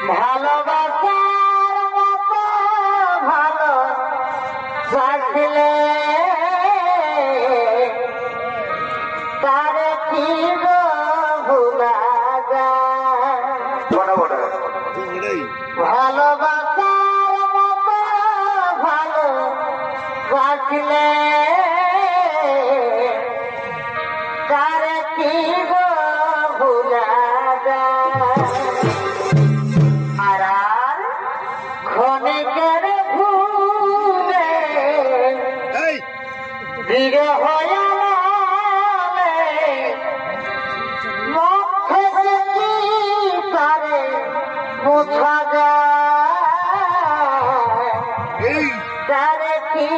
ভালোবাসার মতো ভালো বাসলে তার কি গো ভুলা যায়। ভালোবাসার মতো ভালো বাসলে তার কি গো ভুলা যায়। ক্ষণিকের ভুলে বিরহ মোছা যায় তারে কি